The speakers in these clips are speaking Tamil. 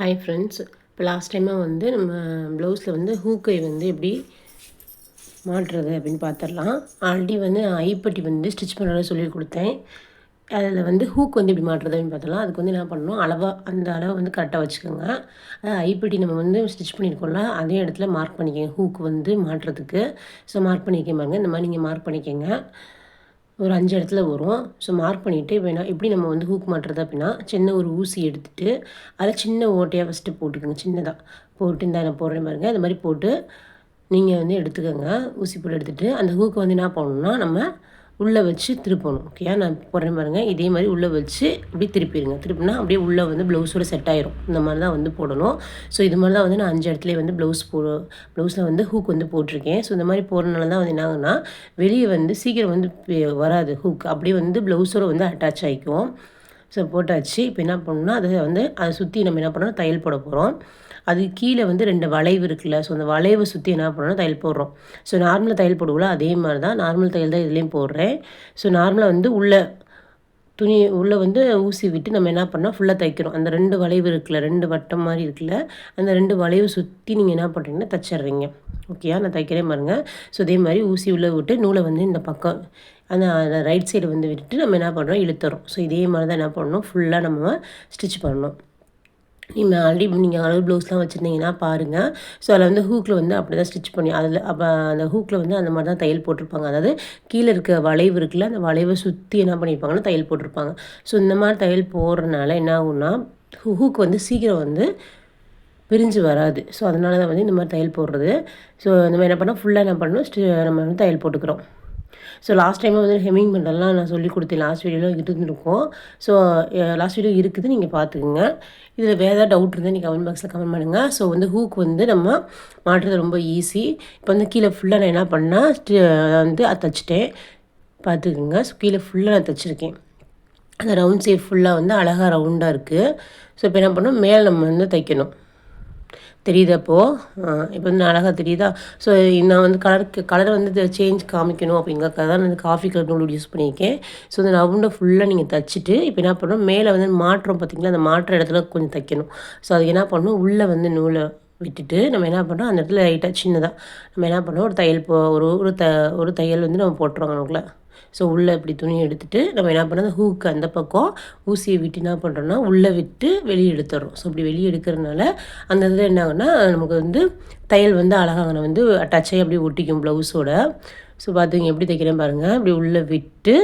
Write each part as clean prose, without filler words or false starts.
Hi friends. இப்போ லாஸ்ட் டைமாக வந்து நம்ம ப்ளவுஸில் வந்து ஹூக்கை வந்து எப்படி மாட்டுறது அப்படின்னு பார்த்துடலாம். ஆல்ரெடி வந்து ஐப்பட்டி வந்து ஸ்டிச் பண்ணுறத சொல்லி கொடுத்தேன். அதில் வந்து ஹூக் வந்து எப்படி மாட்டுறது அப்படின்னு பார்த்தலாம். அதுக்கு வந்து என்ன பண்ணணும், அந்த அளவை வந்து கரெக்டாக வச்சுக்கோங்க. ஐப்பட்டி நம்ம வந்து ஸ்டிச் பண்ணியிருக்கோம்ல, அதே இடத்துல மார்க் பண்ணிக்கோங்க ஹூக் வந்து மாட்டுறதுக்கு. ஸோ மார்க் பண்ணிக்க பாருங்க, இந்த மாதிரி நீங்கள் மார்க் பண்ணிக்கோங்க. ஒரு 5 இடத்துல வரும். ஸோ மார்க் பண்ணிவிட்டு எப்படி நம்ம வந்து ஹூக் மாட்டுறது அப்படின்னா, சின்ன ஒரு ஊசி எடுத்துகிட்டு அதில் சின்ன ஓட்டையாக ஃபஸ்ட்டு போட்டுக்கோங்க. சின்னதாக போட்டு இந்த நான் போடுறேன் பாருங்கள், இந்த மாதிரி போட்டு நீங்கள் வந்து எடுத்துக்கோங்க. ஊசி போட்டு எடுத்துகிட்டு அந்த ஹூக்கை வந்து என்ன பண்ணணும்னா நம்ம உள்ளே வச்சு திருப்பணும். ஓகேயா, நான் போடுறேன் பாருங்கள், இதே மாதிரி உள்ளே வச்சு அப்படியே திருப்பிடுங்க. திருப்பினா அப்படியே உள்ளே வந்து ப்ளவுஸோட செட் ஆயிரும். இந்த மாதிரி தான் வந்து போடணும். ஸோ இது மாதிரி தான் வந்து நான் 5 இடத்துலேயே வந்து ப்ளவுஸில் வந்து ஹூக் வந்து போட்டிருக்கேன். ஸோ இந்த மாதிரி போடுறதுனால தான் வந்து என்ன ஆகுனா, வெளியே வந்து சீக்கிரம் வந்து வராது ஹூக், அப்படியே வந்து ப்ளவுஸோட வந்து அட்டாச் ஆகிக்கும். ஸோ போட்டாச்சு. இப்போ என்ன பண்ணணும்னா அதை சுற்றி நம்ம என்ன பண்ணணும், தையல் போட போகிறோம். அது கீழே வந்து 2 வளைவு இருக்குல்ல, ஸோ அந்த வளைவை சுற்றி என்ன பண்ணணும்னா தையல் போடுறோம். ஸோ நார்மலாக தையல் போடுவோம்ல, அதே மாதிரி தான் நார்மல் தையல் தான் இதுலேயும் போடுறேன். ஸோ நார்மலாக வந்து உள்ளே வந்து ஊசி விட்டு நம்ம என்ன பண்ணால் ஃபுல்லாக தைக்கிறோம். அந்த 2 வளைவு இருக்குல்ல, 2 வட்டம் மாதிரி இருக்குல்ல, அந்த 2 வளைவு சுற்றி நீங்கள் என்ன பண்ணுறீங்கன்னா தைச்சிட்றீங்க. ஓகேயா, நான் தைக்கிறேன் பாருங்க. ஸோ இதே மாதிரி ஊசி உள்ளே விட்டு நூலை வந்து இந்த பக்கம் அந்த ரைட் சைடு வந்து விட்டுட்டு நம்ம என்ன பண்ணுறோம், இழுத்துறோம். ஸோ இதே மாதிரி தான் என்ன பண்ணணும், ஃபுல்லாக நம்ம ஸ்டிச் பண்ணணும். நீங்கள் அளவு ப்ளவுஸ்லாம் வச்சுருந்தீங்கன்னா பாருங்கள். ஸோ அதில் வந்து ஹூக்கில் வந்து அப்படி தான் ஸ்டிச் பண்ணி அப்போ அந்த ஹூக்கில் வந்து அந்த மாதிரி தான் தையல் போட்டிருப்பாங்க. அதாவது கீழே இருக்க வளைவு இருக்குல்ல, அந்த வளைவை சுற்றி என்ன பண்ணியிருப்பாங்கன்னா தையல் போட்டிருப்பாங்க. ஸோ இந்த மாதிரி தையல் போடுறதுனால என்ன ஆகும்னா, ஹூக் வந்து சீக்கிரம் வந்து பிரிஞ்சு வராது. ஸோ அதனால தான் வந்து இந்த மாதிரி தையல் போடுறது. ஸோ இந்த மாதிரி என்ன பண்ணால் ஃபுல்லாக என்ன பண்ணணும், நம்ம வந்து தையல் போட்டுக்கிறோம். ஸோ லாஸ்ட் டைமாக வந்து ஹெம்மிங் பண்ணுறதுலாம் நான் சொல்லி கொடுத்தேன். லாஸ்ட் வீடியோவில் இருந்திருக்கும். ஸோ லாஸ்ட் வீடியோ இருக்குது, நீங்கள் பார்த்துக்குங்க. இதில் வேறு ஏதாவது டவுட் இருந்தால் நீங்கள் கமெண்ட் பாக்ஸில் கமெண்ட் பண்ணுங்கள். ஸோ வந்து ஹூக் வந்து நம்ம மாட்டுறது ரொம்ப ஈஸி. இப்போ வந்து கீழே ஃபுல்லாக நான் என்ன பண்ணேன், வந்து அதை தைச்சிட்டேன், பார்த்துக்குங்க. ஸோ கீழே ஃபுல்லாக நான் தைச்சிருக்கேன். அந்த ரவுண்ட் ஷேப் ஃபுல்லாக வந்து அழகாக ரவுண்டாக இருக்குது. ஸோ இப்போ என்ன பண்ணணும், மேலே நம்ம வந்து தைக்கணும். தெரியுது அப்போது இப்போ வந்து அழகாக தெரியுதா. ஸோ நான் வந்து கலரை வந்து சேஞ்ச் காமிக்கணும் அப்படிங்கிறதுக்காக தான் நான் காஃபி கலர் நூல் யூஸ் பண்ணியிருக்கேன். ஸோ அந்த ரவுண்டை ஃபுல்லாக நீங்கள் தைச்சிட்டு இப்போ என்ன பண்ணணும், மேலே வந்து மாட்டுறோம் பார்த்திங்களா, அந்த மாட்டுற இடத்துல கொஞ்சம் தைக்கணும். ஸோ அதுக்கு என்ன பண்ணணும், உள்ளே வந்து நூலை விட்டுட்டு நம்ம என்ன பண்ணுறோம், அந்த இடத்துல லைட்டாக சின்னதாக நம்ம என்ன பண்ணோம், ஒரு தையல் ஒரு தையல் வந்து நம்ம போட்டுருவோம் நமக்குள்ள. ஸோ உள்ளே இப்படி துணி எடுத்துகிட்டு நம்ம என்ன பண்ணோம், அந்த ஹூக்கு அந்த பக்கம் ஊசியை விட்டு என்ன பண்ணுறோன்னா உள்ளே விட்டு வெளியே எடுத்துடுறோம். ஸோ அப்படி வெளியே எடுக்கிறதுனால அந்த இதில் என்ன ஆகுனா, நமக்கு வந்து தையல் வந்து அழகாக வந்து அட்டாச் ஆகி அப்படியே ஒட்டிக்கும் ப்ளவுஸோட. ஸோ பார்த்துங்க எப்படி தைக்கிறேன் பாருங்கள். அப்படி உள்ளே விட்டு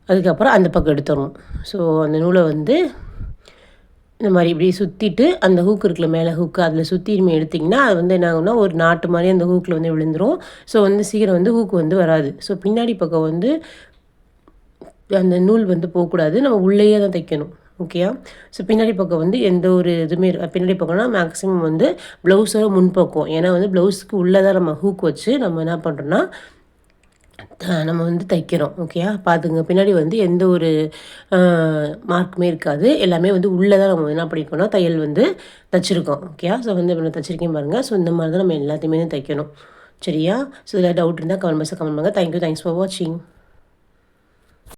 அதுக்கப்புறம் அந்த பக்கம் எடுத்துடணும். ஸோ அந்த நூலை வந்து இந்த மாதிரி இப்படி சுற்றிட்டு அந்த ஹூக் இருக்குல்ல, மேலே ஹூக்கு அதில் சுற்றி நம்ம எடுத்திங்கன்னா அது வந்து என்ன ஆகுனா, ஒரு நாட்டு மாதிரி அந்த ஹூக்கில் வந்து விழுந்துடும். ஸோ வந்து சீக்கிரம் வந்து ஹூக் வந்து வராது. ஸோ பின்னாடி பக்கம் வந்து அந்த நூல் வந்து போகக்கூடாது, நம்ம உள்ளேயே தான் தைக்கணும். ஓகேயா. ஸோ பின்னாடி பக்கம் வந்து எந்த ஒரு இதுவுமே பின்னாடி பக்கம்னா மேக்ஸிமம் வந்து ப்ளவுஸோட முன்பக்கம். ஏன்னா வந்து ப்ளவுஸுக்கு உள்ளே தான் நம்ம ஹூக் வச்சு நம்ம என்ன பண்ணுறோன்னா நம்ம வந்து தைக்கிறோம். ஓகேயா, பார்த்துங்க. பின்னாடி வந்து எந்த ஒரு மார்க்குமே இருக்காது. எல்லாமே வந்து உள்ளே தான் நம்ம என்ன பண்ணியிருக்கோம்னா தையல் வந்து தைச்சிருக்கோம். ஓகேயா. ஸோ வந்து இப்போ நான் தைச்சிருக்கேன் பாருங்கள். ஸோ இந்த மாதிரி தான் நம்ம எல்லாத்தையுமே தைக்கணும். சரியா. ஸோ இதில் டவுட் இருந்தால் கமெண்ட் பாக்ஸில் கமெண்ட் பண்ணுங்கள். தேங்க்ஸ் ஃபார் வாட்சிங்.